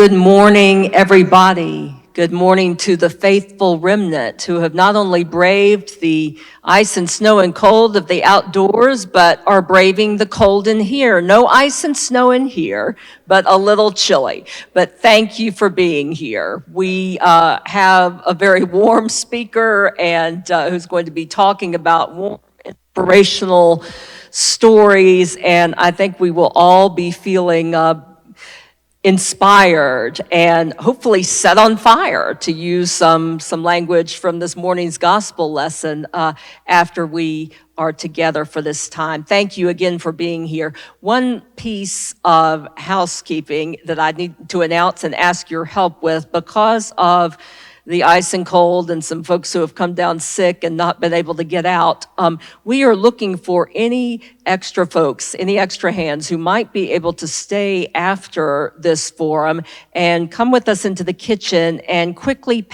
Good morning, everybody. Good morning to the faithful remnant who have not only braved the ice and snow and cold of the outdoors, but are braving the cold in here. No ice and snow in here, but a little chilly. But thank you for being here. We have a very warm speaker and who's going to be talking about warm, inspirational stories, and I think we will all be feeling inspired and hopefully set on fire, to use some language from this morning's gospel lesson, after we are together for this time. Thank you again for being here. One piece of housekeeping that I need to announce and ask your help with, because of the ice and cold and some folks who have come down sick and not been able to get out, we are looking for any extra folks, any extra hands who might be able to stay after this forum and come with us into the kitchen and quickly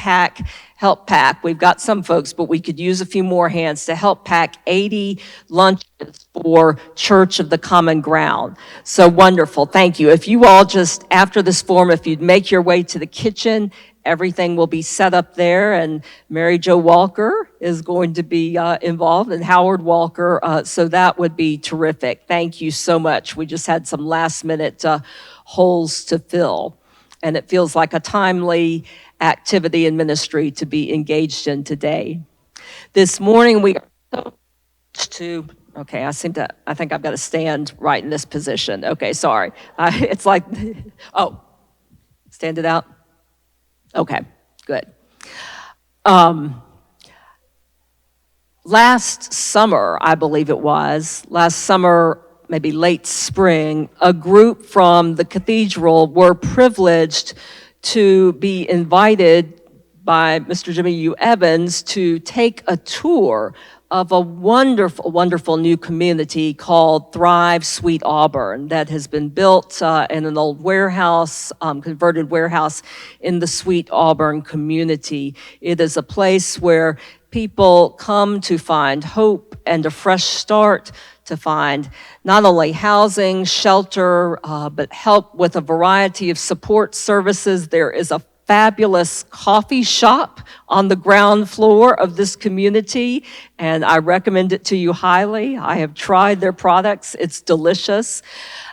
help pack. We've got some folks, but we could use a few more hands to help pack 80 lunches for Church of the Common Ground. So wonderful, thank you. If you all just, after this forum, if you'd make your way to the kitchen, everything will be set up there, and Mary Jo Walker is going to be involved, and Howard Walker, so that would be terrific. Thank you so much. We just had some last-minute holes to fill, and it feels like a timely activity in ministry to be engaged in today. This morning we are okay, I think I've got to stand right in this position. Okay, sorry. It's like, oh, stand it out. Okay, good. Last summer, I believe it was, maybe late spring, a group from the Cathedral were privileged to be invited by Mr. Jimiyu Evans to take a tour of a wonderful, wonderful new community called Thrive Sweet Auburn that has been built in an old warehouse, converted warehouse in the Sweet Auburn community. It is a place where people come to find hope and a fresh start, to find not only housing, shelter, but help with a variety of support services. There is a fabulous coffee shop on the ground floor of this community, and I recommend it to you highly. I have tried their products. It's delicious.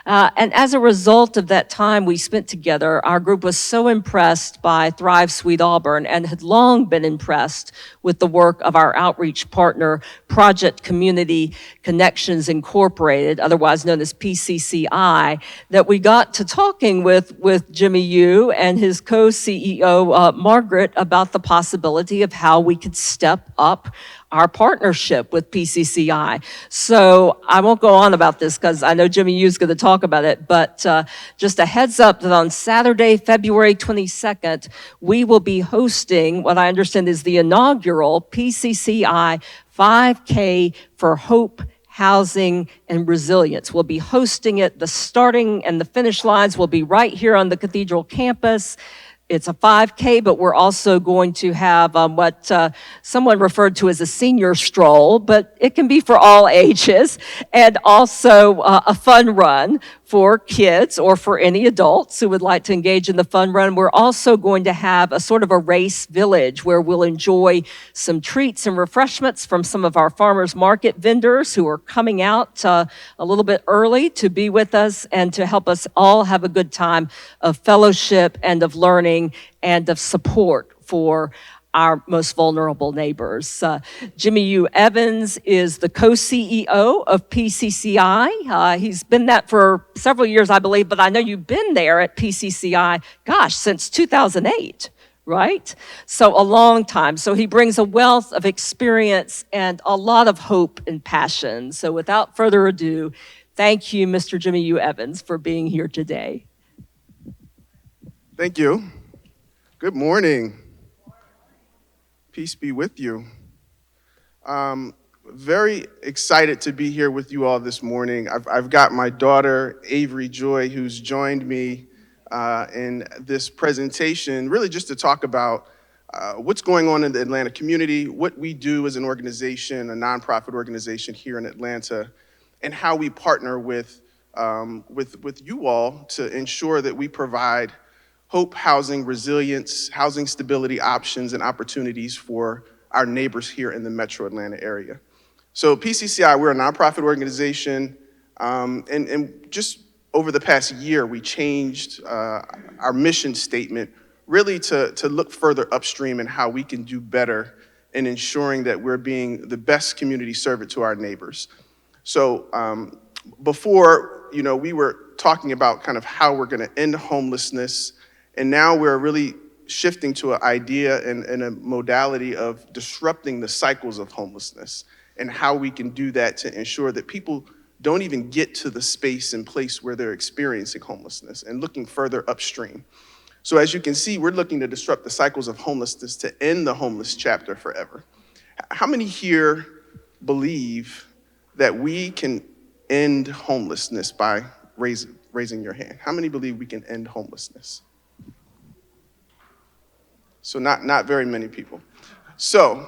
And as a result of that time we spent together, our group was so impressed by Thrive Sweet Auburn and had long been impressed with the work of our outreach partner, Project Community Connections Incorporated, otherwise known as PCCI, that we got to talking with Jimiyu and his co-CEO, Margaret, about the possibility of how we could step up our partnership with PCCI. So I won't go on about this because I know Jimiyu's going to talk about it, but just a heads up that on Saturday, February 22nd, we will be hosting what I understand is the inaugural PCCI 5K for Hope, Housing, and Resilience. We'll be hosting it. The starting and the finish lines will be right here on the Cathedral campus. It's a 5K, but we're also going to have what someone referred to as a senior stroll, but it can be for all ages, and also a fun run for kids or for any adults who would like to engage in the fun run. We're also going to have a sort of a race village where we'll enjoy some treats and refreshments from some of our farmers market vendors who are coming out a little bit early to be with us and to help us all have a good time of fellowship and of learning and of support for our most vulnerable neighbors. Jimiyu Evans is the co-CEO of PCCI. He's been that for several years, I believe, but I know you've been there at PCCI, since 2008, right? So a long time. So he brings a wealth of experience and a lot of hope and passion. So without further ado, thank you, Mr. Jimiyu Evans, for being here today. Thank you. Good morning. Peace be with you. Very excited to be here with you all this morning. I've got my daughter, Avery Joy, who's joined me in this presentation, really just to talk about what's going on in the Atlanta community, what we do as an organization, a nonprofit organization here in Atlanta, and how we partner with you all to ensure that we provide hope, housing, resilience, housing stability options, and opportunities for our neighbors here in the metro Atlanta area. So PCCI, we're a nonprofit organization, and just over the past year, we changed our mission statement really to look further upstream in how we can do better in ensuring that we're being the best community servant to our neighbors. So before, we were talking about kind of how we're gonna end homelessness, and now we're really shifting to an idea and a modality of disrupting the cycles of homelessness and how we can do that to ensure that people don't even get to the space and place where they're experiencing homelessness and looking further upstream. So as you can see, we're looking to disrupt the cycles of homelessness to end the homeless chapter forever. How many here believe that we can end homelessness by raising your hand? How many believe we can end homelessness? So not very many people. So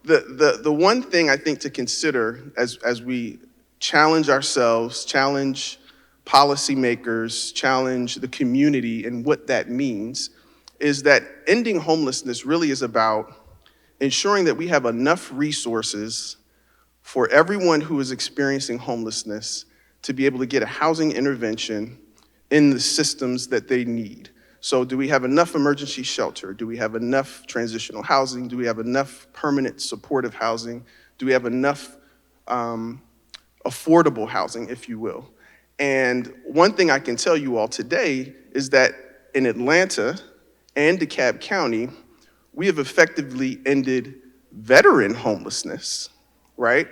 the one thing I think to consider as we challenge ourselves, challenge policymakers, challenge the community and what that means, is that ending homelessness really is about ensuring that we have enough resources for everyone who is experiencing homelessness to be able to get a housing intervention in the systems that they need. So do we have enough emergency shelter? Do we have enough transitional housing? Do we have enough permanent supportive housing? Do we have enough affordable housing, if you will? And one thing I can tell you all today is that in Atlanta and DeKalb County, we have effectively ended veteran homelessness, right?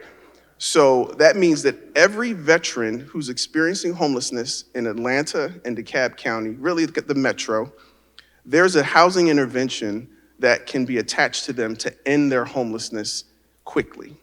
So that means that every veteran who's experiencing homelessness in Atlanta and DeKalb County, really the metro, there's a housing intervention that can be attached to them to end their homelessness quickly.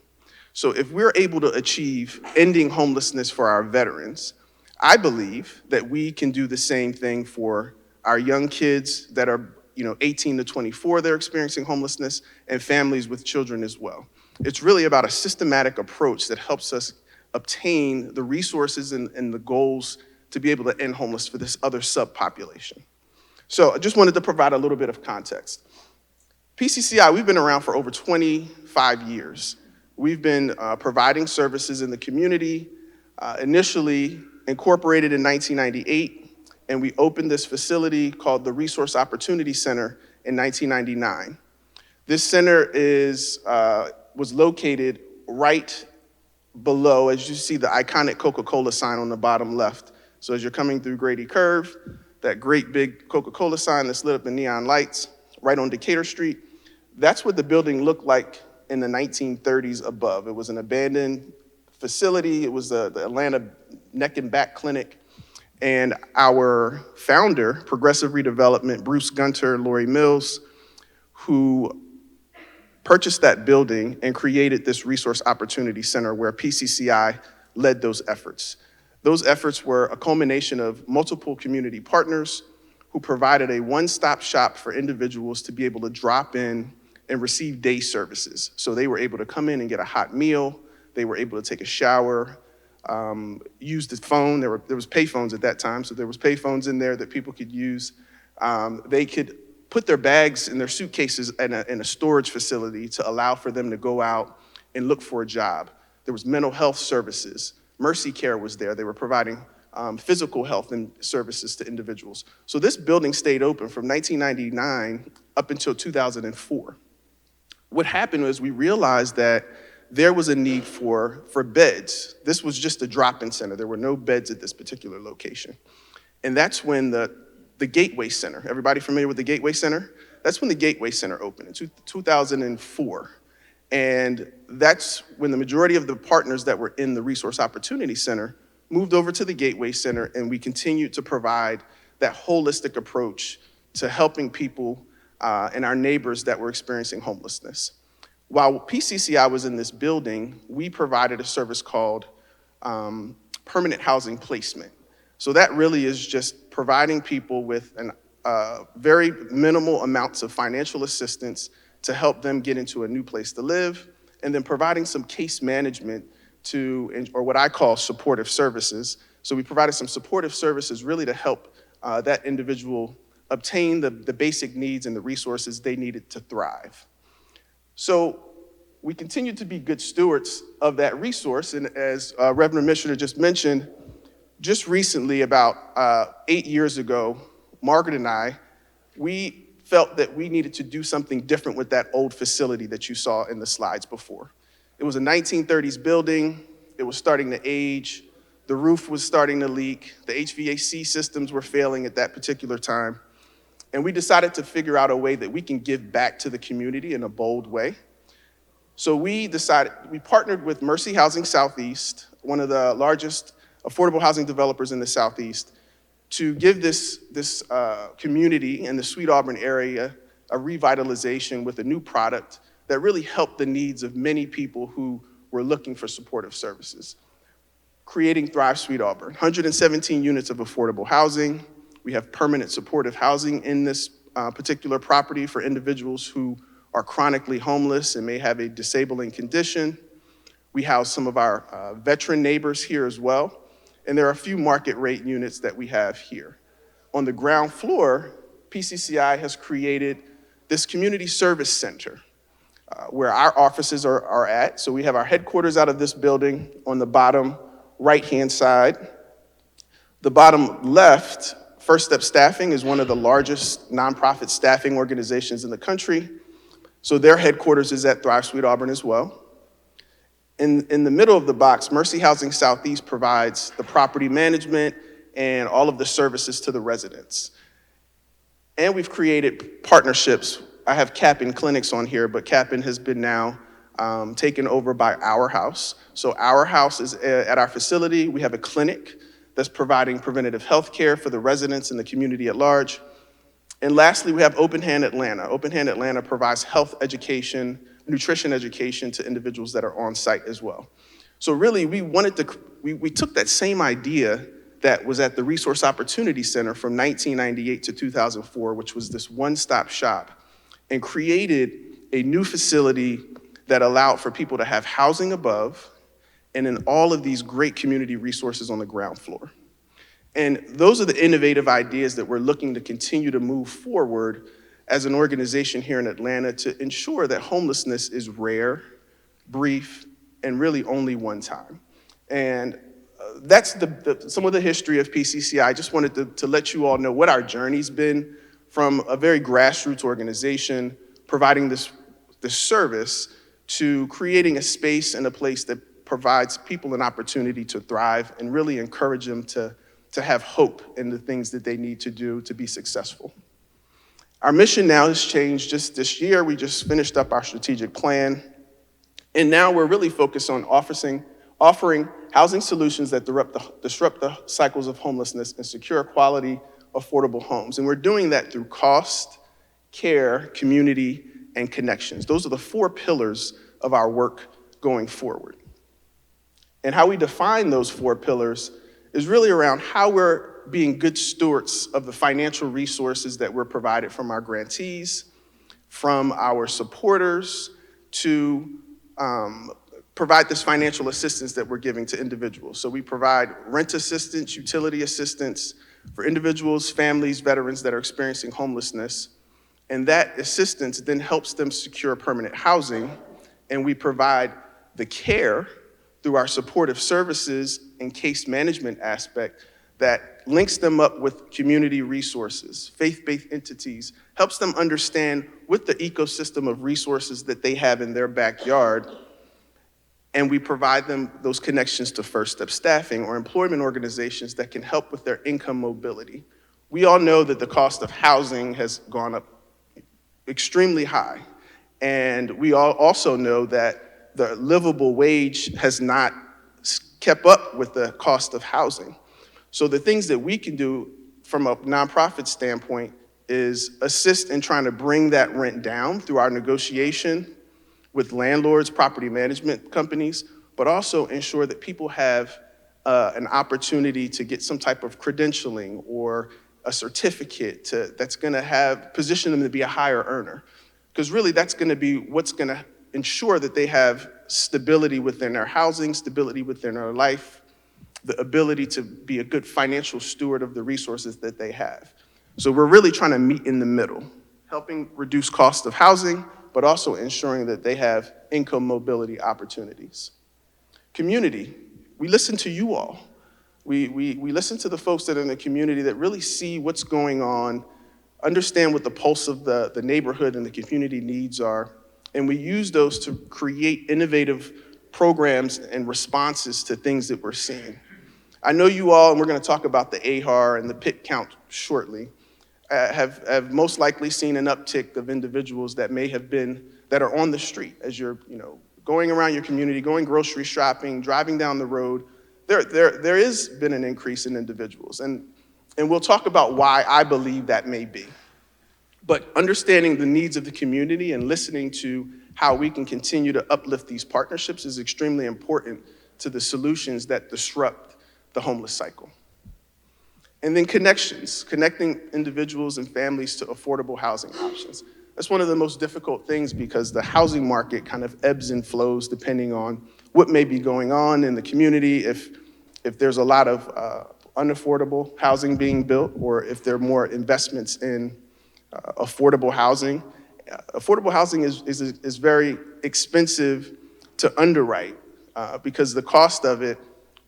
So if we're able to achieve ending homelessness for our veterans, I believe that we can do the same thing for our young kids that are 18 to 24, they're experiencing homelessness, and families with children as well. It's really about a systematic approach that helps us obtain the resources and the goals to be able to end homelessness for this other subpopulation. So I just wanted to provide a little bit of context. PCCI, we've been around for over 25 years. We've been providing services in the community, initially incorporated in 1998, and we opened this facility called the Resource Opportunity Center in 1999. This center was located right below, as you see the iconic Coca-Cola sign on the bottom left. So as you're coming through Grady Curve, that great big Coca-Cola sign that's lit up in neon lights, right on Decatur Street, that's what the building looked like in the 1930s above. It was an abandoned facility. It was the Atlanta Neck and Back Clinic. And our founder, Progressive Redevelopment, Bruce Gunter, Lori Mills, who purchased that building and created this Resource Opportunity Center where PCCI led those efforts. Those efforts were a culmination of multiple community partners who provided a one-stop shop for individuals to be able to drop in and receive day services. So they were able to come in and get a hot meal, they were able to take a shower, use the phone. There was pay phones at that time, so there was pay phones in there that people could use. They could put their bags in their suitcases in a storage facility to allow for them to go out and look for a job. There was mental health services. Mercy Care was there. They were providing physical health and services to individuals. So this building stayed open from 1999 up until 2004. What happened was we realized that there was a need for beds. This was just a drop-in center. There were no beds at this particular location. And that's when the Gateway Center, everybody familiar with the Gateway Center? That's when the Gateway Center opened in 2004. And that's when the majority of the partners that were in the Resource Opportunity Center moved over to the Gateway Center, and we continued to provide that holistic approach to helping people and our neighbors that were experiencing homelessness. While PCCI was in this building, we provided a service called permanent housing placement. So that really is just providing people with very minimal amounts of financial assistance to help them get into a new place to live, and then providing some case management or what I call supportive services. So we provided some supportive services really to help that individual obtain the basic needs and the resources they needed to thrive. So we continue to be good stewards of that resource, and as Reverend Missioner just mentioned, just recently, about 8 years ago, Margaret and I, we felt that we needed to do something different with that old facility that you saw in the slides before. It was a 1930s building. It was starting to age. The roof was starting to leak. The HVAC systems were failing at that particular time. And we decided to figure out a way that we can give back to the community in a bold way. So we partnered with Mercy Housing Southeast, one of the largest affordable housing developers in the Southeast, to give this community in the Sweet Auburn area a revitalization with a new product that really helped the needs of many people who were looking for supportive services. Creating Thrive Sweet Auburn, 117 units of affordable housing. We have permanent supportive housing in this particular property for individuals who are chronically homeless and may have a disabling condition. We house some of our veteran neighbors here as well. And there are a few market rate units that we have here. On the ground floor, PCCI has created this community service center where our offices are at. So we have our headquarters out of this building on the bottom right-hand side. The bottom left, First Step Staffing is one of the largest nonprofit staffing organizations in the country. So their headquarters is at Thrive Sweet Auburn as well. In the middle of the box, Mercy Housing Southeast provides the property management and all of the services to the residents. And we've created partnerships. I have Cap'n Clinics on here, but Cap'n has been now taken over by Our House. So Our House is at our facility. We have a clinic that's providing preventative health care for the residents and the community at large. And lastly, we have Open Hand Atlanta. Open Hand Atlanta provides health education, nutrition education to individuals that are on site as well. So really, we took that same idea that was at the Resource Opportunity Center from 1998 to 2004, which was this one-stop shop, and created a new facility that allowed for people to have housing above and then all of these great community resources on the ground floor. And those are the innovative ideas that we're looking to continue to move forward as an organization here in Atlanta to ensure that homelessness is rare, brief, and really only one time. And that's some of the history of PCCI. I just wanted to let you all know what our journey's been from a very grassroots organization providing this service to creating a space and a place that provides people an opportunity to thrive and really encourage them to have hope in the things that they need to do to be successful. Our mission now has changed just this year. We just finished up our strategic plan. And now we're really focused on offering housing solutions that disrupt the cycles of homelessness and secure quality, affordable homes. And we're doing that through cost, care, community, and connections. Those are the 4 pillars of our work going forward. And how we define those 4 pillars is really around how we're being good stewards of the financial resources that we're provided from our grantees, from our supporters, to provide this financial assistance that we're giving to individuals. So we provide rent assistance, utility assistance for individuals, families, veterans that are experiencing homelessness. And that assistance then helps them secure permanent housing. And we provide the care through our supportive services and case management aspect that links them up with community resources, faith-based entities, helps them understand what the ecosystem of resources that they have in their backyard. And we provide them those connections to First Step Staffing or employment organizations that can help with their income mobility. We all know that the cost of housing has gone up extremely high. And we all also know that the livable wage has not kept up with the cost of housing. So the things that we can do from a nonprofit standpoint is assist in trying to bring that rent down through our negotiation with landlords, property management companies, but also ensure that people have an opportunity to get some type of credentialing or a certificate that's gonna position them to be a higher earner. Because really that's gonna be what's gonna ensure that they have stability within their housing, stability within their life, the ability to be a good financial steward of the resources that they have. So we're really trying to meet in the middle, helping reduce cost of housing, but also ensuring that they have income mobility opportunities. Community, we listen to you all. We listen to the folks that are in the community that really see what's going on, understand what the pulse of the neighborhood and the community needs are, and we use those to create innovative programs and responses to things that we're seeing. I know you all, and we're going to talk about the AHAR and the PIT count shortly, have most likely seen an uptick of individuals that are on the street as you're going around your community, going grocery shopping, driving down the road. There has been an increase in individuals, and we'll talk about why I believe that may be. But understanding the needs of the community and listening to how we can continue to uplift these partnerships is extremely important to the solutions that disrupt the homeless cycle. And then connecting individuals and families to affordable housing options. That's one of the most difficult things because the housing market kind of ebbs and flows depending on what may be going on in the community, if there's a lot of unaffordable housing being built, or if there are more investments in affordable housing. Affordable housing is very expensive to underwrite because the cost of it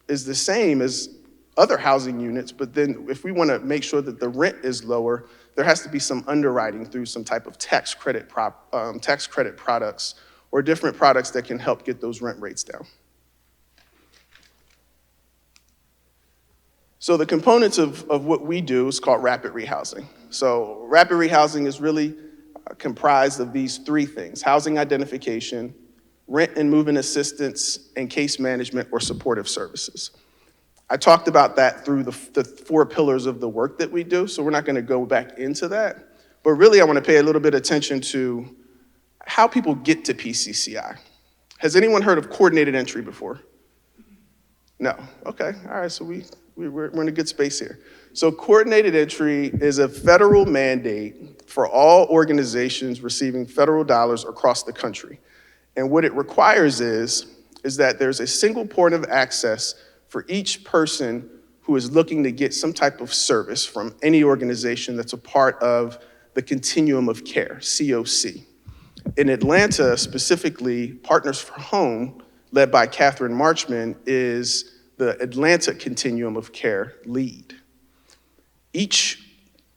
is the same as other housing units, but then if we want to make sure that the rent is lower, there has to be some underwriting through some type of tax credit products or different products that can help get those rent rates down. So the components of what we do is called rapid rehousing. So rapid rehousing is really comprised of these three things: housing identification, rent and move-in assistance, and case management or supportive services. I talked about that through the 4 pillars of the work that we do, so we're not going to go back into that. But really, I want to pay a little bit of attention to how people get to PCCI. Has anyone heard of coordinated entry before? No. Okay. All right. So we're in a good space here. So coordinated entry is a federal mandate for all organizations receiving federal dollars across the country. And what it requires is that there's a single point of access for each person who is looking to get some type of service from any organization that's a part of the continuum of care, COC. In Atlanta, specifically, Partners for Home, led by Catherine Marchman, is the Atlanta Continuum of Care lead. Each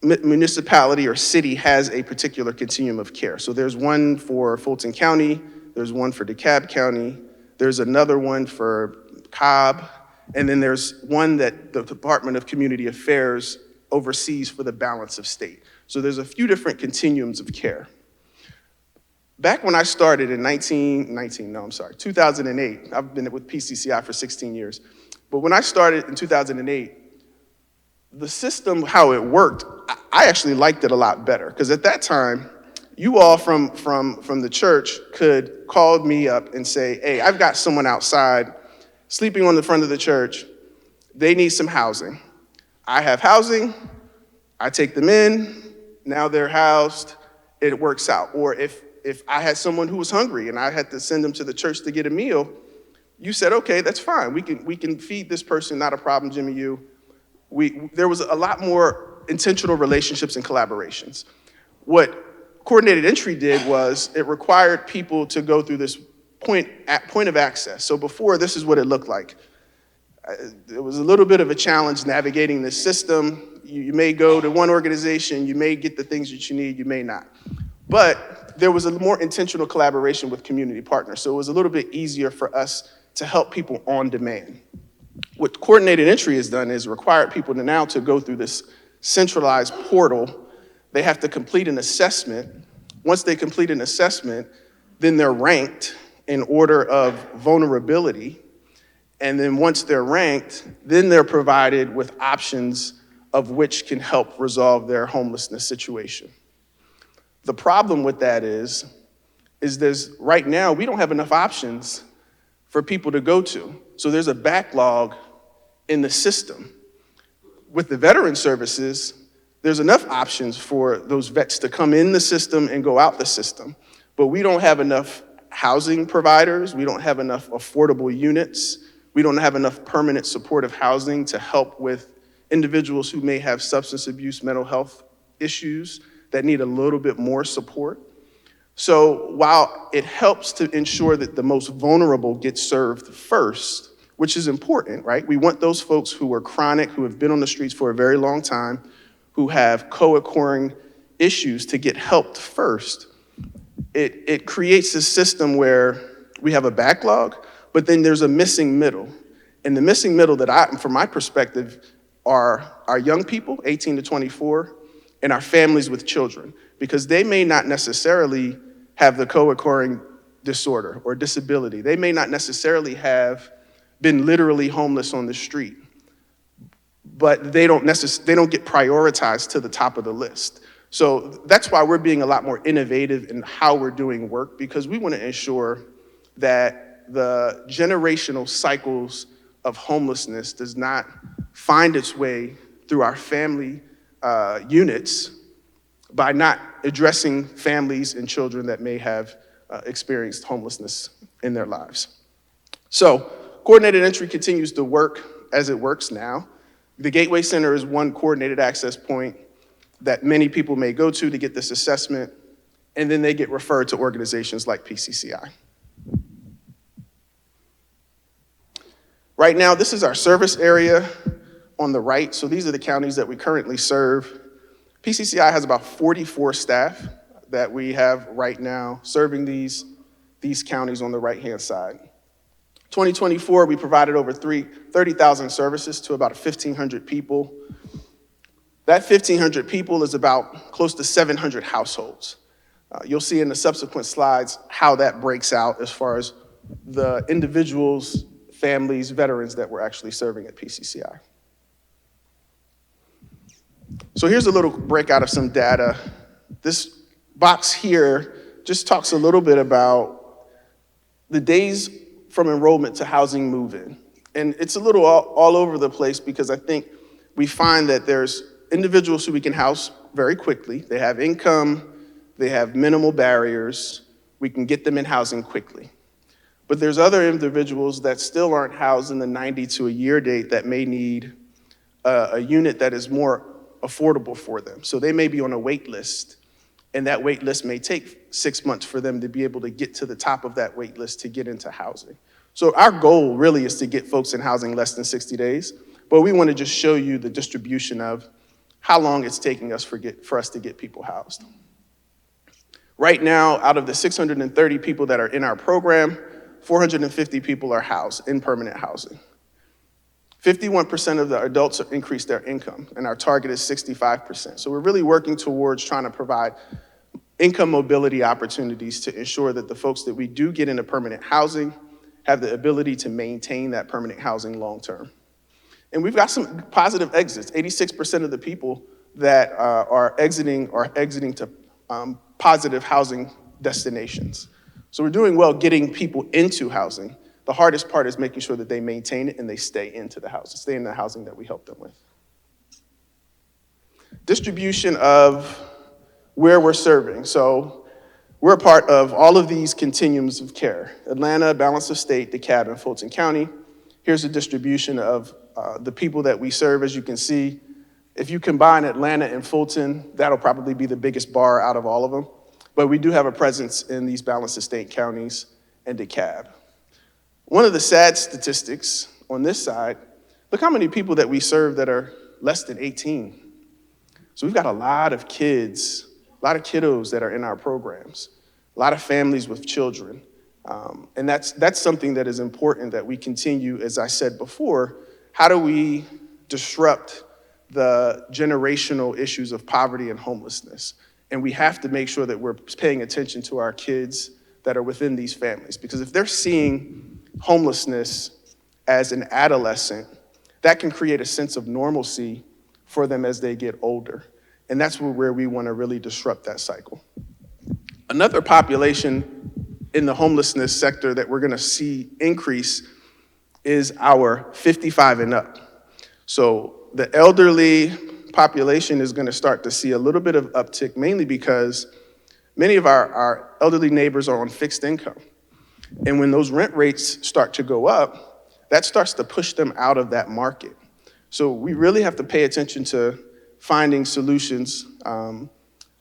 municipality or city has a particular continuum of care. So there's one for Fulton County, there's one for DeKalb County, there's another one for Cobb, and then there's one that the Department of Community Affairs oversees for the balance of state. So there's a few different continuums of care. Back when I started in 2008, I've been with PCCI for 16 years, but when I started in 2008, the system, how it worked, I actually liked it a lot better, because at that time, you all from the church could call me up and say, hey, I've got someone outside sleeping on the front of the church, they need some housing. I have housing, I take them in, now they're housed, it works out. Or if I had someone who was hungry and I had to send them to the church to get a meal, you said, okay, that's fine. We can feed this person, not a problem, Jimiyu. There was a lot more intentional relationships and collaborations. What coordinated entry did was it required people to go through this point of access. So before, this is what it looked like. It was a little bit of a challenge navigating this system. You may go to one organization, you may get the things that you need, you may not. But there was a more intentional collaboration with community partners, so it was a little bit easier for us to help people on demand. What coordinated entry has done is required people to go through this centralized portal. They have to complete an assessment. Once they complete an assessment, then they're ranked in order of vulnerability. And then once they're ranked, then they're provided with options of which can help resolve their homelessness situation. The problem with that is right now, we don't have enough options for people to go to. So there's a backlog in the system. With the veteran services, there's enough options for those vets to come in the system and go out the system. But we don't have enough housing providers, we don't have enough affordable units, we don't have enough permanent supportive housing to help with individuals who may have substance abuse, mental health issues that need a little bit more support. So while it helps to ensure that the most vulnerable get served first, which is important, right? We want those folks who are chronic, who have been on the streets for a very long time, who have co-occurring issues to get helped first. It creates a system where we have a backlog, but then there's a missing middle. And the missing middle from my perspective, are our young people, 18 to 24, and our families with children, because they may not necessarily have the co-occurring disorder or disability. They may not necessarily have been literally homeless on the street, but they don't get prioritized to the top of the list. So that's why we're being a lot more innovative in how we're doing work, because we want to ensure that the generational cycles of homelessness does not find its way through our family units by not addressing families and children that may have experienced homelessness in their lives. So coordinated entry continues to work as it works now. The Gateway Center is one coordinated access point that many people may go to get this assessment, and then they get referred to organizations like PCCI. Right now, this is our service area on the right. So these are the counties that we currently serve. PCCI has about 44 staff that we have right now serving these counties on the right-hand side. 2024, we provided over 30,000 services to about 1,500 people. That 1,500 people is about close to 700 households. You'll see in the subsequent slides how that breaks out as far as the individuals, families, veterans that we're actually serving at PCCI. So here's a little breakout of some data. This box here just talks a little bit about the days from enrollment to housing move-in. And it's a little all over the place, because I think we find that there's individuals who we can house very quickly. They have income, they have minimal barriers, we can get them in housing quickly. But there's other individuals that still aren't housed in the 90 to a year date that may need a unit that is more affordable for them. So they may be on a wait list, and that wait list may take 6 months for them to be able to get to the top of that wait list to get into housing. So our goal really is to get folks in housing less than 60 days, but we want to just show you the distribution of how long it's taking us for us to get people housed. Right now, out of the 630 people that are in our program, 450 people are housed in permanent housing. 51% of the adults have increased their income, and our target is 65%. So we're really working towards trying to provide income mobility opportunities to ensure that the folks that we do get into permanent housing have the ability to maintain that permanent housing long term. And we've got some positive exits. 86% of the people that are exiting to positive housing destinations. So we're doing well getting people into housing. The hardest part is making sure that they maintain it and they stay in the housing that we help them with. Distribution of where we're serving. So we're a part of all of these continuums of care: Atlanta, Balance of State, DeKalb, and Fulton County. Here's a distribution of the people that we serve. As you can see, if you combine Atlanta and Fulton, that'll probably be the biggest bar out of all of them. But we do have a presence in these Balance of State counties and DeKalb. One of the sad statistics on this side, look how many people that we serve that are less than 18. So we've got a lot of kids, a lot of kiddos that are in our programs, a lot of families with children. And that's something that is important that we continue. As I said before, how do we disrupt the generational issues of poverty and homelessness? And we have to make sure that we're paying attention to our kids that are within these families. Because if they're seeing homelessness as an adolescent, that can create a sense of normalcy for them as they get older. And that's where we want to really disrupt that cycle. Another population in the homelessness sector that we're going to see increase is our 55 and up. So the elderly population is going to start to see a little bit of uptick, mainly because many of our elderly neighbors are on fixed income. And when those rent rates start to go up, that starts to push them out of that market. So we really have to pay attention to finding solutions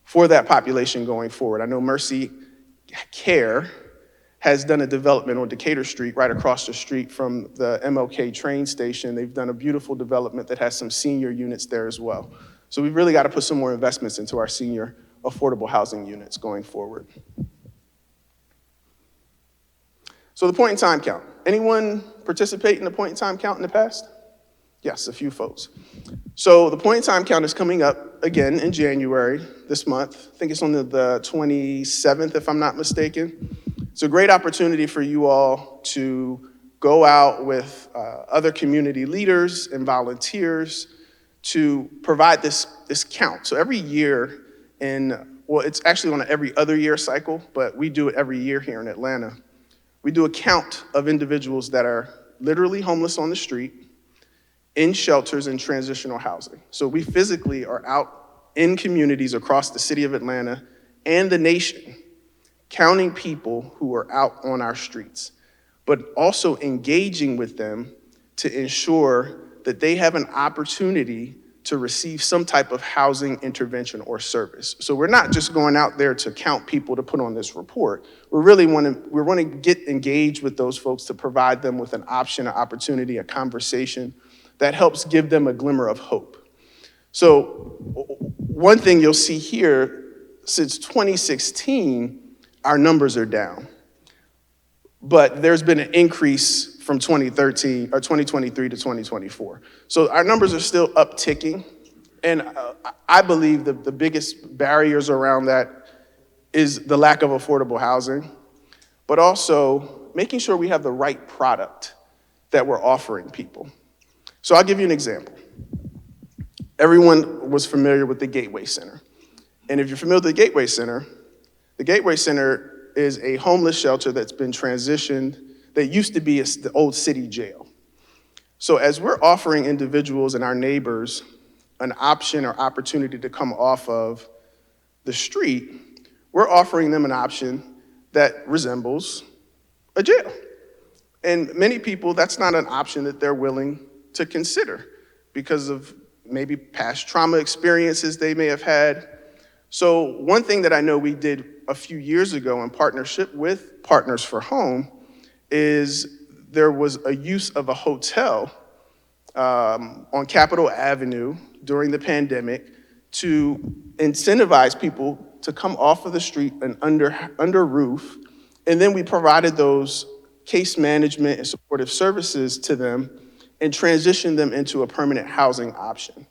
for that population going forward. I know Mercy Care has done a development on Decatur Street, right across the street from the MLK train station. They've done a beautiful development that has some senior units there as well. So we've really got to put some more investments into our senior affordable housing units going forward. So the point in time count. Anyone participate in the point in time count in the past? Yes, a few folks. So the point in time count is coming up again in January this month. I think it's on the 27th, if I'm not mistaken. It's a great opportunity for you all to go out with other community leaders and volunteers to provide this count. So every year well, it's actually on an every other year cycle, but we do it every year here in Atlanta. We do a count of individuals that are literally homeless on the street, in shelters and transitional housing. So we physically are out in communities across the city of Atlanta and the nation, counting people who are out on our streets, but also engaging with them to ensure that they have an opportunity to receive some type of housing intervention or service. So we're not just going out there to count people to put on this report. We want to get engaged with those folks to provide them with an option, an opportunity, a conversation that helps give them a glimmer of hope. So one thing you'll see here, since 2016, our numbers are down. But there's been an increase from 2023 to 2024. So our numbers are still upticking. And I believe the biggest barriers around that is the lack of affordable housing, but also making sure we have the right product that we're offering people. So I'll give you an example. Everyone was familiar with the Gateway Center. And if you're familiar with the Gateway Center is a homeless shelter that's been transitioned, that used to be the old city jail. So as we're offering individuals and our neighbors an option or opportunity to come off of the street, we're offering them an option that resembles a jail. And many people, that's not an option that they're willing to consider because of maybe past trauma experiences they may have had. So one thing that I know we did a few years ago in partnership with Partners for Home is there was a use of a hotel on Capitol Avenue during the pandemic to incentivize people to come off of the street and under roof. And then we provided those case management and supportive services to them and transitioned them into a permanent housing option.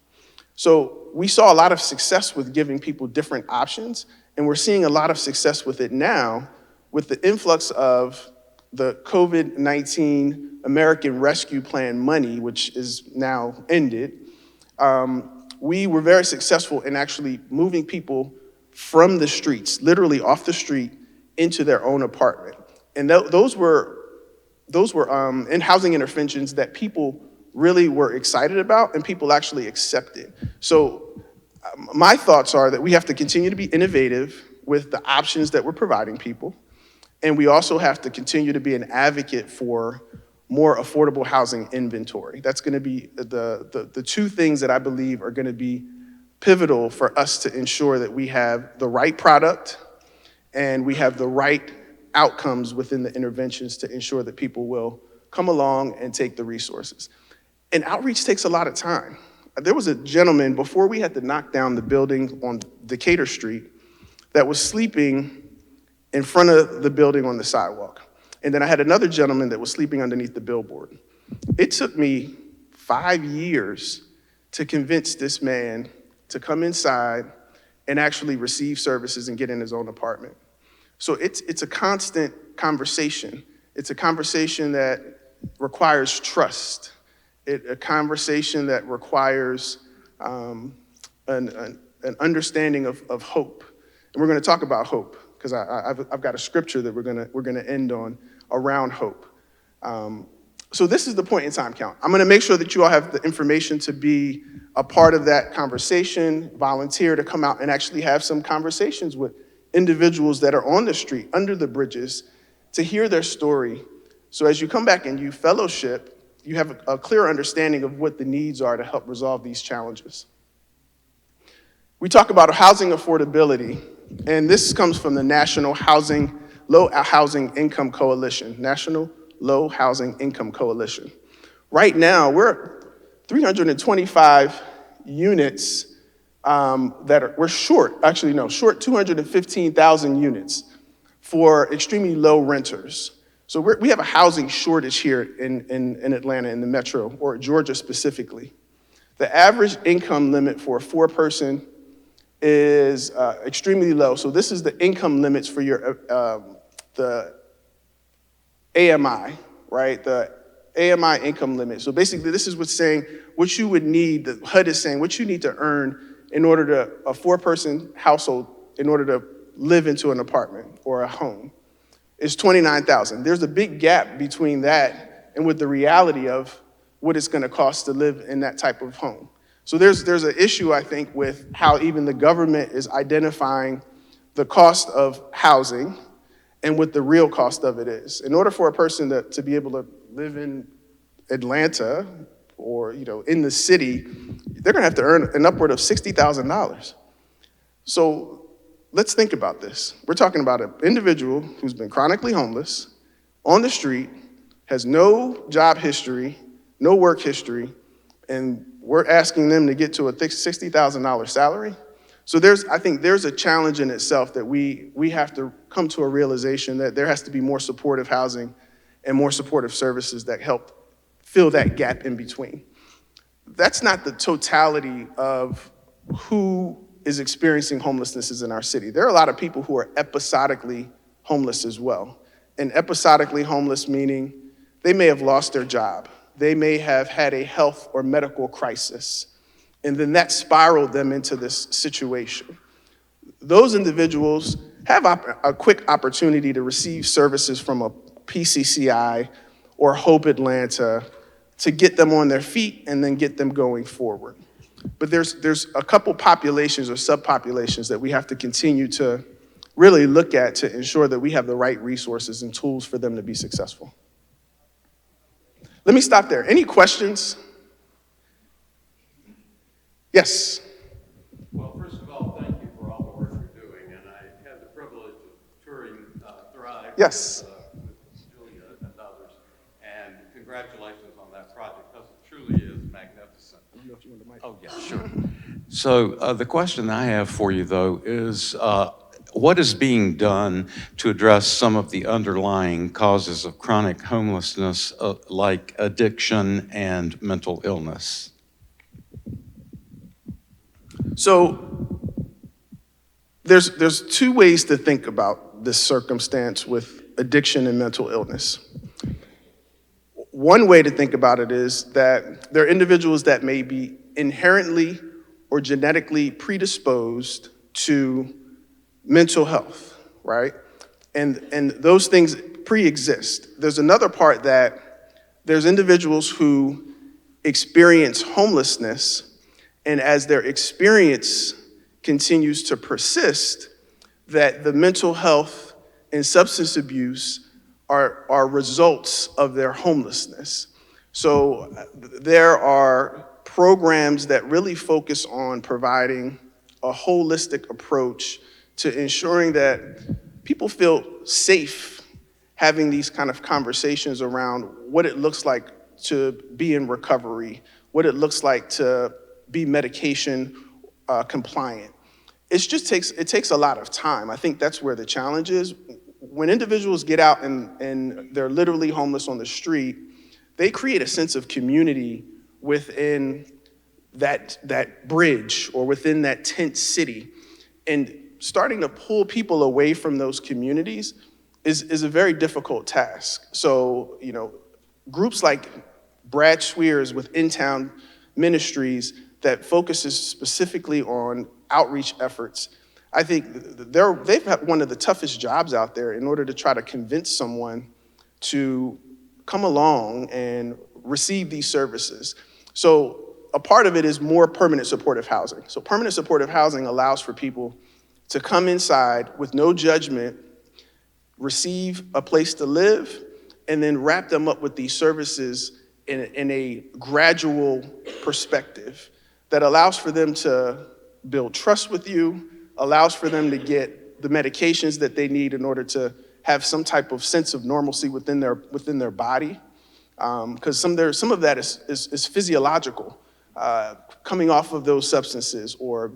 So we saw a lot of success with giving people different options, and we're seeing a lot of success with it now with the influx of the COVID-19 American Rescue Plan money, which is now ended. We were very successful in actually moving people from the streets, literally off the street, into their own apartment. And those were in housing interventions that people really were excited about and people actually accepted. So my thoughts are that we have to continue to be innovative with the options that we're providing people. And we also have to continue to be an advocate for more affordable housing inventory. That's gonna be the two things that I believe are gonna be pivotal for us to ensure that we have the right product and we have the right outcomes within the interventions to ensure that people will come along and take the resources. And outreach takes a lot of time. There was a gentleman, before we had to knock down the building on Decatur Street, that was sleeping in front of the building on the sidewalk. And then I had another gentleman that was sleeping underneath the billboard. It took me 5 years to convince this man to come inside and actually receive services and get in his own apartment. So it's a constant conversation. It's a conversation that requires trust. A conversation that requires an understanding of hope. And we're gonna talk about hope, because I've got a scripture that we're gonna end on around hope. So this is the point in time count. I'm gonna make sure that you all have the information to be a part of that conversation, volunteer to come out and actually have some conversations with individuals that are on the street, under the bridges, to hear their story. So as you come back and you fellowship, you have a clear understanding of what the needs are to help resolve these challenges. We talk about housing affordability, and this comes from the National Low Housing Income Coalition, National Low Housing Income Coalition. Right now, we're 325 units we're short, short 215,000 units for extremely low renters. So we have a housing shortage here in Atlanta, in the metro, or Georgia specifically. The average income limit for a four-person is extremely low. So this is the income limits for the AMI, right? The AMI income limit. So basically, this is what's saying what you would need, the HUD is saying what you need to earn in order to, a four-person household, in order to live into an apartment or a home, is $29,000. There's a big gap between that and with the reality of what it's gonna cost to live in that type of home. So there's an issue, I think, with how even the government is identifying the cost of housing and what the real cost of it is. In order for a person to be able to live in Atlanta or in the city, they're gonna have to earn an upward of $60,000. So let's think about this. We're talking about an individual who's been chronically homeless, on the street, has no job history, no work history, and we're asking them to get to a $60,000 salary. So I think there's a challenge in itself that we have to come to a realization that there has to be more supportive housing and more supportive services that help fill that gap in between. That's not the totality of who is experiencing homelessness in our city. There are a lot of people who are episodically homeless as well. And episodically homeless meaning they may have lost their job. They may have had a health or medical crisis, and then that spiraled them into this situation. Those individuals have a quick opportunity to receive services from a PCCI or Hope Atlanta to get them on their feet and then get them going forward. But there's a couple populations or subpopulations that we have to continue to really look at to ensure that we have the right resources and tools for them to be successful. Let me stop there. Any questions? Yes. Well, first of all, thank you for all the work you're doing, and I had the privilege of touring Thrive Yes. with Julia and others, and congratulations on that project, because it truly is magnificent. I don't know if you want the mic. Oh, yeah, sure. So the question I have for you, though, is what is being done to address some of the underlying causes of chronic homelessness, like addiction and mental illness? So there's two ways to think about this circumstance with addiction and mental illness. One way to think about it is that there are individuals that may be inherently or genetically predisposed to mental health, right? And those things pre-exist. There's another part that there's individuals who experience homelessness, and as their experience continues to persist, that the mental health and substance abuse are results of their homelessness. So there are programs that really focus on providing a holistic approach to ensuring that people feel safe having these kind of conversations around what it looks like to be in recovery, what it looks like to be medication compliant. It takes a lot of time. I think that's where the challenge is. When individuals get out and they're literally homeless on the street, they create a sense of community within that bridge or within that tent city. And starting to pull people away from those communities is a very difficult task. So, groups like Brad Swears with In Town Ministries that focuses specifically on outreach efforts, I think they've had one of the toughest jobs out there in order to try to convince someone to come along and receive these services. So a part of it is more permanent supportive housing. So permanent supportive housing allows for people to come inside with no judgment, receive a place to live, and then wrap them up with these services in a gradual perspective that allows for them to build trust with you, allows for them to get the medications that they need in order to have some type of sense of normalcy within their body. Because some of that is physiological, coming off of those substances, or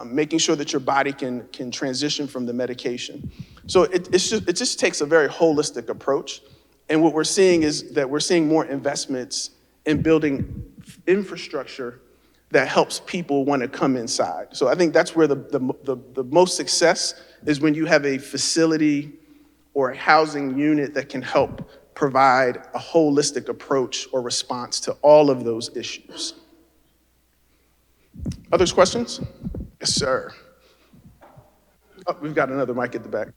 making sure that your body can transition from the medication. So it just takes a very holistic approach. And what we're seeing is that we're seeing more investments in building infrastructure that helps people want to come inside. So I think that's where the most success is, when you have a facility or a housing unit that can help provide a holistic approach or response to all of those issues. Others questions? Yes, sir. Oh, we've got another mic at the back.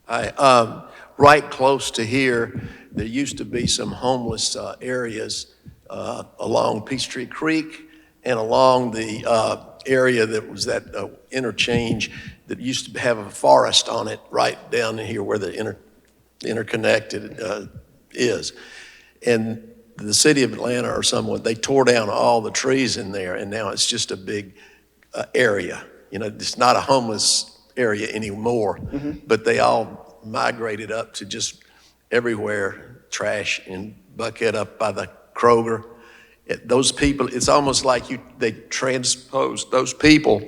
Hi, right close to here, there used to be some homeless areas along Peachtree Creek and along the area that was that interchange that used to have a forest on it right down here where the interconnected is. And the city of Atlanta or someone, they tore down all the trees in there, and now it's just a big area. You know, it's not a homeless area anymore, but they all migrated up to just everywhere, trash and bucket up by the Kroger. Those people, it's almost like they transposed those people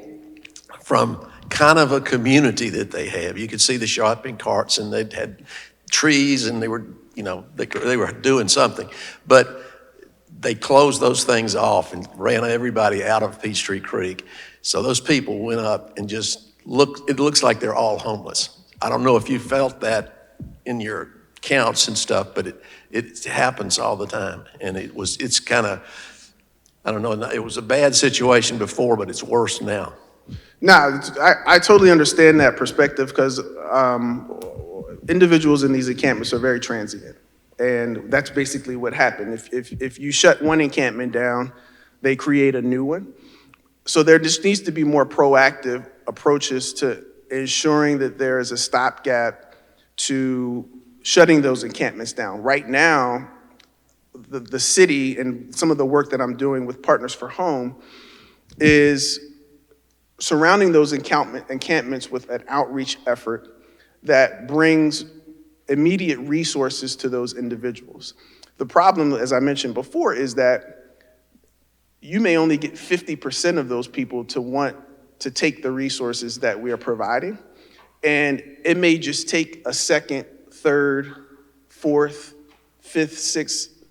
from kind of a community that they have. You could see the shopping carts, and they'd had trees, and they were, you know, they were doing something. But they closed those things off and ran everybody out of Peachtree Creek. So those people went up and just it looks like they're all homeless. I don't know if you felt that in your counts and stuff, but it happens all the time. And it's kind of, I don't know, it was a bad situation before, but it's worse now. No, I totally understand that perspective, because individuals in these encampments are very transient. And that's basically what happened. If you shut one encampment down, they create a new one. So there just needs to be more proactive approaches to ensuring that there is a stopgap to shutting those encampments down. Right now, the city, and some of the work that I'm doing with Partners for Home, is surrounding those encampments with an outreach effort that brings immediate resources to those individuals. The problem, as I mentioned before, is that you may only get 50% of those people to want to take the resources that we are providing. And it may just take a second, third, fourth, fifth, sixth,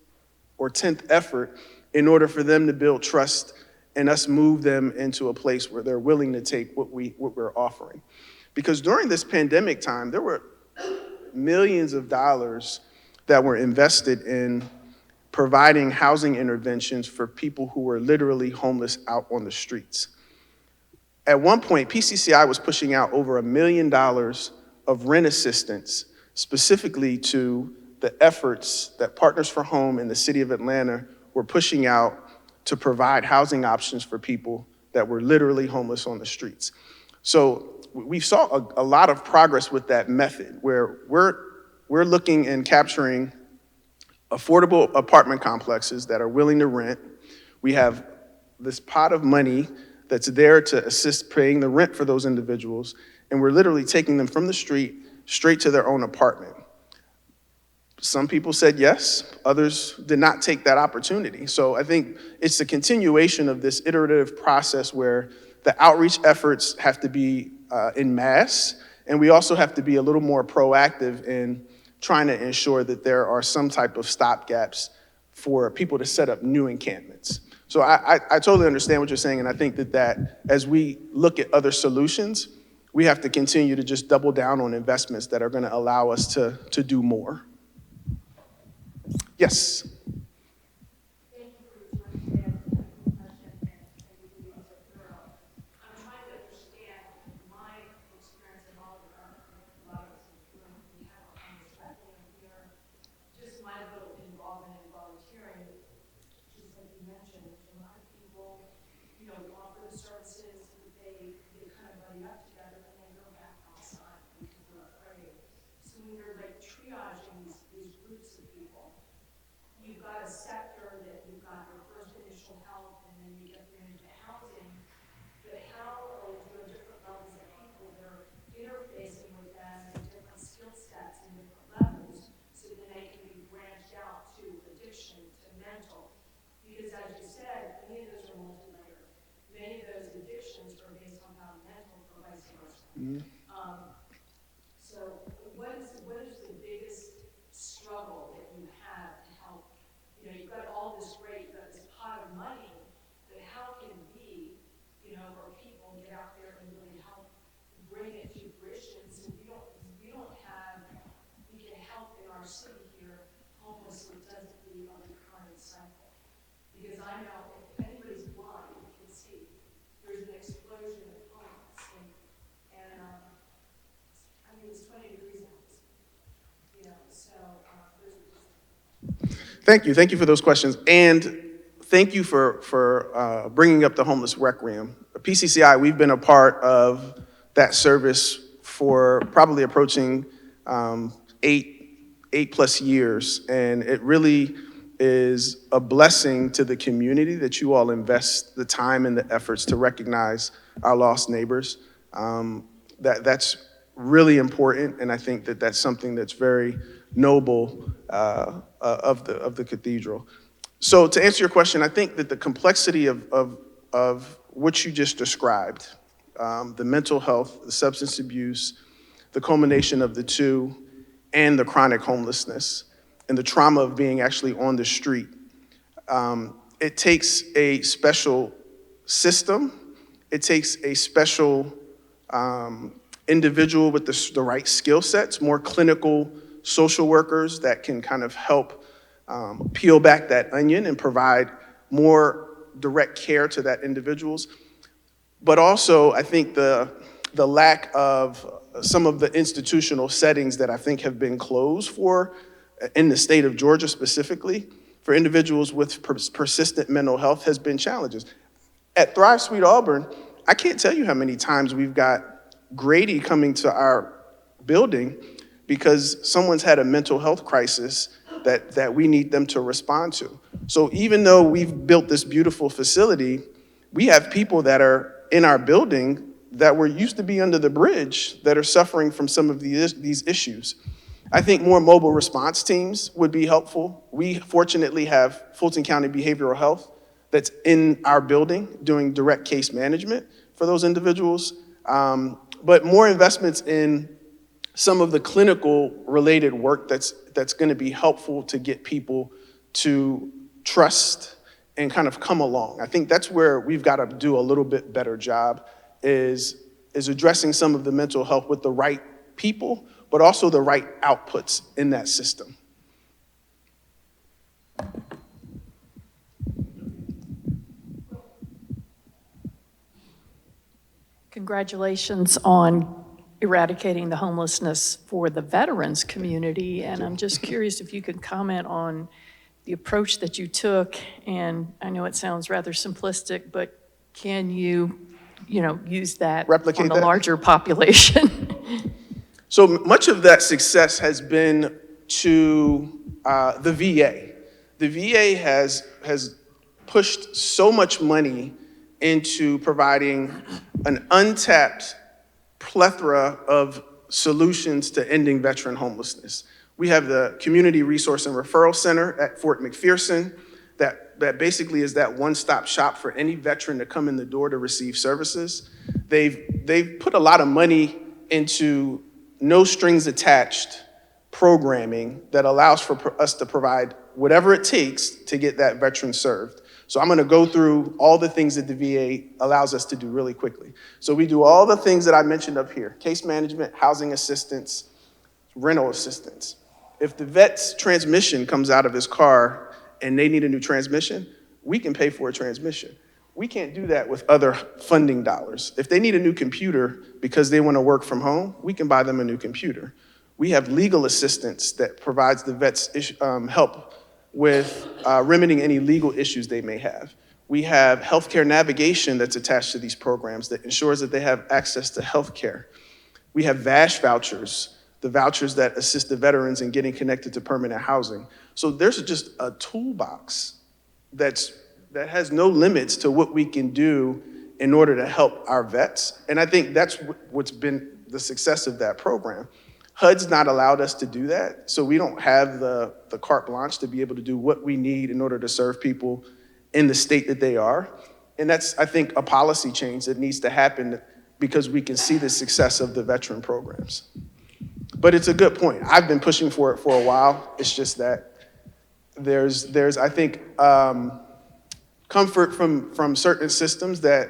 or 10th effort in order for them to build trust and us move them into a place where they're willing to take what we're offering. Because during this pandemic time, there were millions of dollars that were invested in providing housing interventions for people who were literally homeless out on the streets. At one point, PCCI was pushing out over $1 million of rent assistance, specifically to the efforts that Partners for Home and the city of Atlanta were pushing out to provide housing options for people that were literally homeless on the streets. So we saw a lot of progress with that method, where we're looking and capturing affordable apartment complexes that are willing to rent. We have this pot of money that's there to assist paying the rent for those individuals, and we're literally taking them from the street straight to their own apartment. Some people said yes, others did not take that opportunity. So I think it's a continuation of this iterative process where the outreach efforts have to be en masse, and we also have to be a little more proactive in trying to ensure that there are some type of stopgaps for people to set up new encampments. So I totally understand what you're saying, and I think that as we look at other solutions, we have to continue to just double down on investments that are going to allow us to do more. Yes. Thank you for your time today. Question, and you believe so thorough. I'm trying to understand my experience in all of a lot of us in the room. We have a conversation here. Just my little involvement in volunteering, just like you mentioned, a lot of people, you know, offer the services, they kind of buddy up together and then go back outside because they're afraid. So when you're like triaging these groups of people, you've got a sector So what is the biggest struggle that you have to help? You know, you've got all this great, you've got this pot of money, but how can we, or people get out there and really help bring it to fruition? So we can help in our city here, homeless, so it doesn't be a recurring cycle. Because I know if anybody's blind, you can see there's an explosion of homeless. And I mean, it's 20 degrees out, so there's Thank you for those questions. And thank you for bringing up the homeless Requiem. PCCI, we've been a part of that service for probably approaching 8+ years. And it really is a blessing to the community that you all invest the time and the efforts to recognize our lost neighbors. That's really important, and I think that that's something that's very noble of the Cathedral. So to answer your question, I think that the complexity of what you just described, the mental health, the substance abuse, the culmination of the two, and the chronic homelessness, and the trauma of being actually on the street, it takes a special system. It takes a special individual with the right skill sets, more clinical social workers that can kind of help peel back that onion and provide more direct care to that individuals. But also, I think the lack of some of the institutional settings that I think have been closed for, in the state of Georgia specifically, for individuals with persistent mental health has been challenges. At Thrive Sweet Auburn, I can't tell you how many times we've got Grady coming to our building because someone's had a mental health crisis that we need them to respond to. So even though we've built this beautiful facility, we have people that are in our building that were used to be under the bridge that are suffering from some of these issues. I think more mobile response teams would be helpful. We fortunately have Fulton County Behavioral Health that's in our building doing direct case management for those individuals. But more investments in some of the clinical related work that's going to be helpful to get people to trust and kind of come along. I think that's where we've got to do a little bit better job is addressing some of the mental health with the right people, but also the right outputs in that system. Congratulations on eradicating the homelessness for the veterans community. And I'm just curious if you could comment on the approach that you took. And I know it sounds rather simplistic, but can you use that Replicate on the that? larger population? So much of that success has been to the VA. The VA has pushed so much money into providing an untapped plethora of solutions to ending veteran homelessness. We have the Community Resource and Referral Center at Fort McPherson that basically is that one-stop shop for any veteran to come in the door to receive services. They've put a lot of money into no strings attached programming that allows for us to provide whatever it takes to get that veteran served. So I'm going to go through all the things that the VA allows us to do really quickly. So we do all the things that I mentioned up here: case management, housing assistance, rental assistance. If the vet's transmission comes out of his car and they need a new transmission, we can pay for a transmission. We can't do that with other funding dollars. If they need a new computer because they want to work from home, we can buy them a new computer. We have legal assistance that provides the vets help with remedying any legal issues they may have. We have healthcare navigation that's attached to these programs that ensures that they have access to healthcare. We have VASH vouchers, the vouchers that assist the veterans in getting connected to permanent housing. So there's just a toolbox that has no limits to what we can do in order to help our vets. And I think that's what's been the success of that program. HUD's not allowed us to do that, so we don't have the carte blanche to be able to do what we need in order to serve people in the state that they are. And that's, I think, a policy change that needs to happen because we can see the success of the veteran programs. But it's a good point. I've been pushing for it for a while. It's just that there's I think, comfort from certain systems that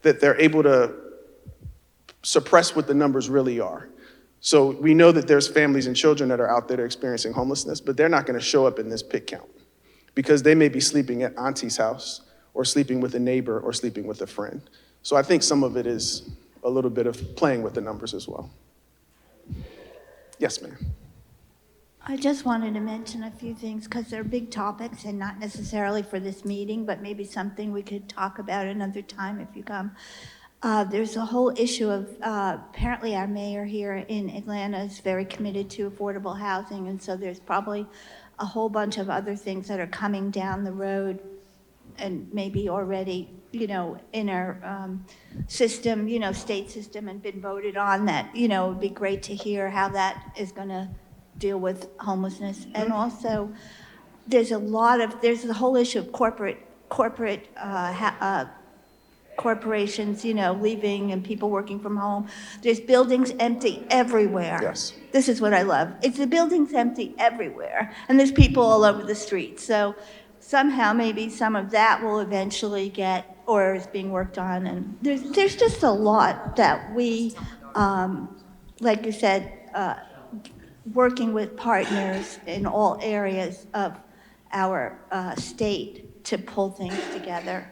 they're able to suppress what the numbers really are. So we know that there's families and children that are out there experiencing homelessness, but they're not going to show up in this pit count because they may be sleeping at auntie's house or sleeping with a neighbor or sleeping with a friend. So I think some of it is a little bit of playing with the numbers as well. Yes, ma'am. I just wanted to mention a few things because they're big topics and not necessarily for this meeting, but maybe something we could talk about another time if you come. There's a whole issue of, apparently our mayor here in Atlanta is very committed to affordable housing, and so there's probably a whole bunch of other things that are coming down the road and maybe already, in our system, state system, and been voted on that, it would be great to hear how that is going to deal with homelessness. And also, there's the whole issue of corporations, leaving and people working from home. There's buildings empty everywhere. Yes. This is what I love. It's the buildings empty everywhere, and there's people all over the street. So somehow maybe some of that will eventually get, or is being worked on. And there's just a lot that we, like you said, working with partners in all areas of our state to pull things together.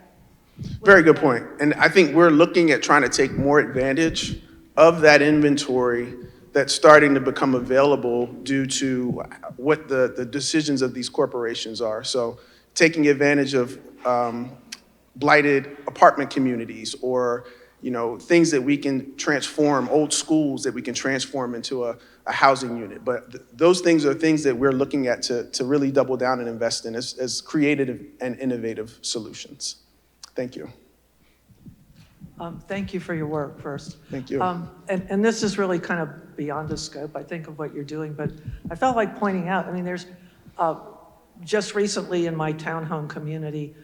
Very good point. And I think we're looking at trying to take more advantage of that inventory that's starting to become available due to what the decisions of these corporations are. So taking advantage of blighted apartment communities or things that we can transform, old schools that we can transform into a housing unit. But those things are things that we're looking at to really double down and invest in as creative and innovative solutions. Thank you. Thank you for your work first. Thank you. And this is really kind of beyond the scope, I think, of what you're doing, but I felt like pointing out, there's just recently in my townhome community,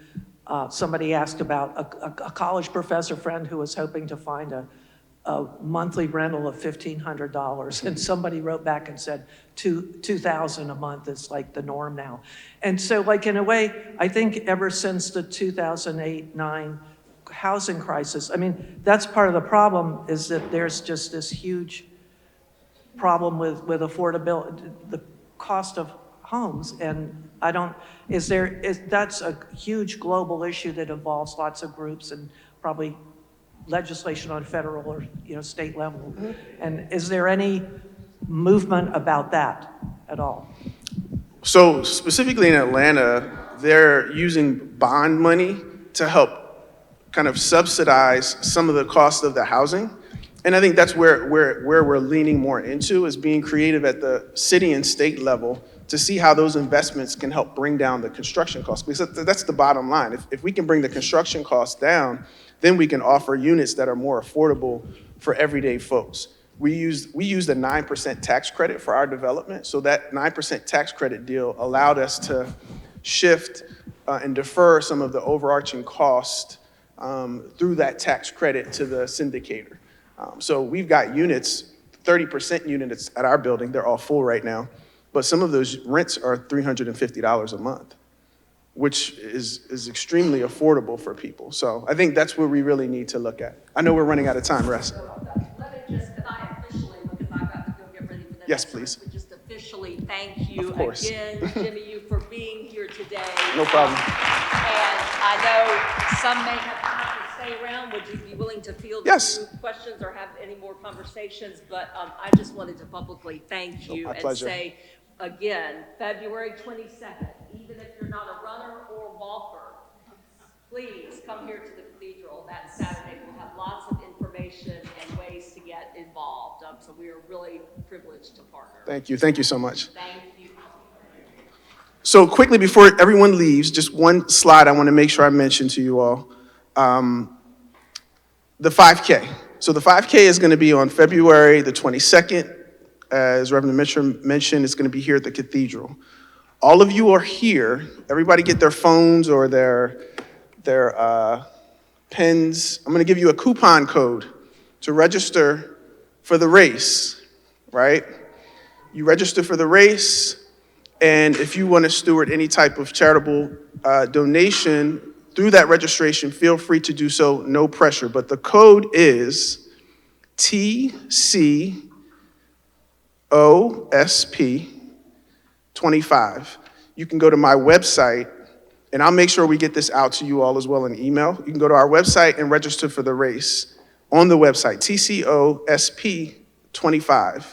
somebody asked about a college professor friend who was hoping to find a monthly rental of $1,500, and somebody wrote back and said $2,000 a month is like the norm now. And so, like, in a way, I think ever since the 2008-9 housing crisis, that's part of the problem, is that there's just this huge problem with affordability, the cost of homes, and that's a huge global issue that involves lots of groups and probably legislation on federal or state level. Mm-hmm. And is there any movement about that at all? So specifically in Atlanta, they're using bond money to help kind of subsidize some of the cost of the housing. And I think that's where we're leaning more into, is being creative at the city and state level to see how those investments can help bring down the construction costs. Because that's the bottom line. If we can bring the construction costs down, then we can offer units that are more affordable for everyday folks. We used a 9% tax credit for our development. So that 9% tax credit deal allowed us to shift and defer some of the overarching cost through that tax credit to the syndicator. So we've got units, 30% units at our building. They're all full right now. But some of those rents are $350 a month, which is extremely affordable for people. So I think that's what we really need to look at. I know we're running out of time, Russ. Let me just, can I officially, because I've got to go get ready for the Yes, next please. one, just officially thank you Of course. again, Jimiyu, for being here today. No problem. And I know some may have time to stay around. Would you be willing to field a Yes. few questions or have any more conversations? But I just wanted to publicly thank you my and pleasure. say, again, February 22nd, even if you're not a runner or a walker, please come here to the Cathedral that Saturday. We'll have lots of information and ways to get involved. So we are really privileged to partner. Thank you. Thank you so much. Thank you. So quickly, before everyone leaves, just one slide I want to make sure I mention to you all. The 5K. So the 5K is going to be on February the 22nd. As Reverend Mitchell mentioned, it's going to be here at the Cathedral. All of you are here. Everybody get their phones or their pens. I'm going to give you a coupon code to register for the race, right? You register for the race, and if you want to steward any type of charitable donation through that registration, feel free to do so, no pressure. But the code is TCOSP25. You can go to my website, and I'll make sure we get this out to you all as well in email. You can go to our website and register for the race on the website, TCOSP25.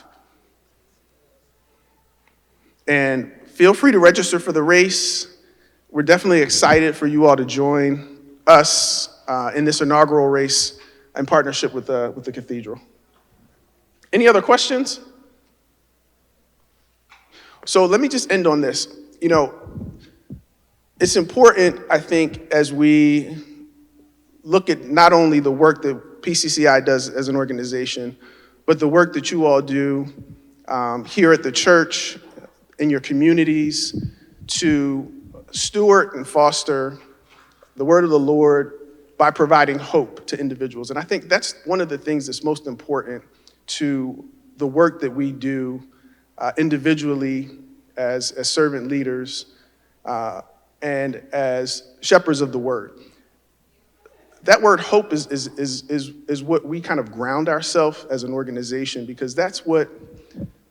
And feel free to register for the race. We're definitely excited for you all to join us in this inaugural race in partnership with the Cathedral. Any other questions? So let me just end on this. You know, it's important, I think, as we look at not only the work that PCCI does as an organization, but the work that you all do here at the church, in your communities, to steward and foster the word of the Lord by providing hope to individuals. And I think that's one of the things that's most important to the work that we do individually as servant leaders and as shepherds of the word. That word hope is what we kind of ground ourselves as an organization, because that's what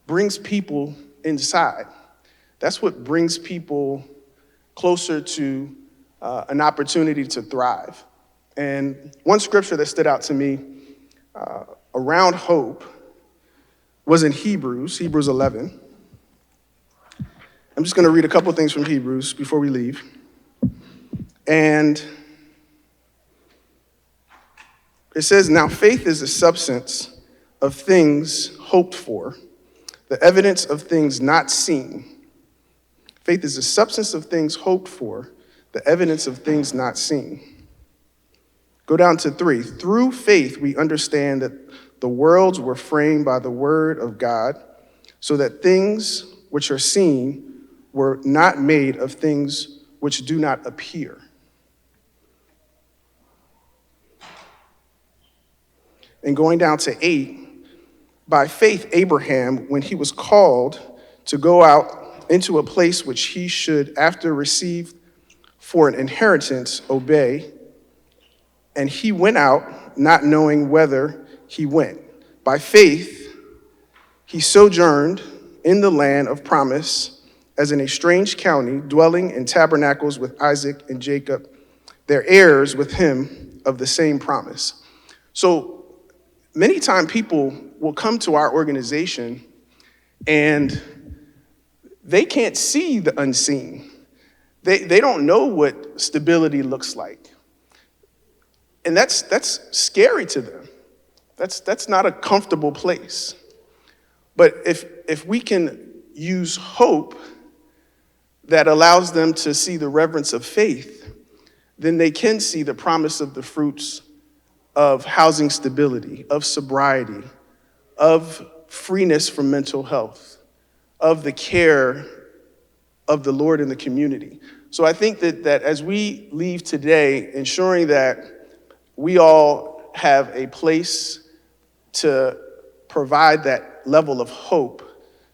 brings people inside. That's what brings people closer to an opportunity to thrive. And one scripture that stood out to me around hope was in Hebrews 11. I'm just going to read a couple things from Hebrews before we leave. And it says, "Now faith is the substance of things hoped for, the evidence of things not seen." Faith is the substance of things hoped for, the evidence of things not seen. Go down to 3. "Through faith we understand that the worlds were framed by the word of God, so that things which are seen were not made of things which do not appear." And going down to 8, "By faith Abraham, when he was called to go out into a place which he should after receive for an inheritance obey, and he went out not knowing whither he went. By faith he sojourned in the land of promise as in a strange country, dwelling in tabernacles with Isaac and Jacob, their heirs with him of the same promise." So many times people will come to our organization and they can't see the unseen. They don't know what stability looks like. And that's scary to them. That's not a comfortable place. But if we can use hope that allows them to see the reverence of faith, then they can see the promise of the fruits of housing stability, of sobriety, of freeness from mental health, of the care of the Lord in the community. So I think that as we leave today, ensuring that we all have a place to provide that level of hope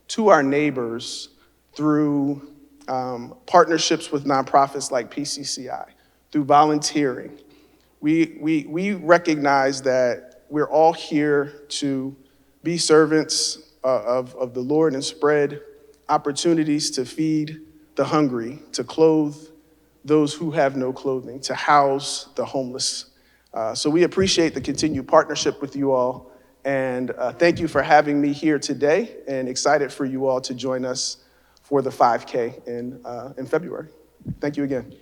to our neighbors through partnerships with nonprofits like PCCI, through volunteering. We recognize that we're all here to be servants of the Lord and spread opportunities to feed the hungry, to clothe those who have no clothing, to house the homeless. So we appreciate the continued partnership with you all, and thank you for having me here today, and excited for you all to join us for the 5K in February. Thank you again.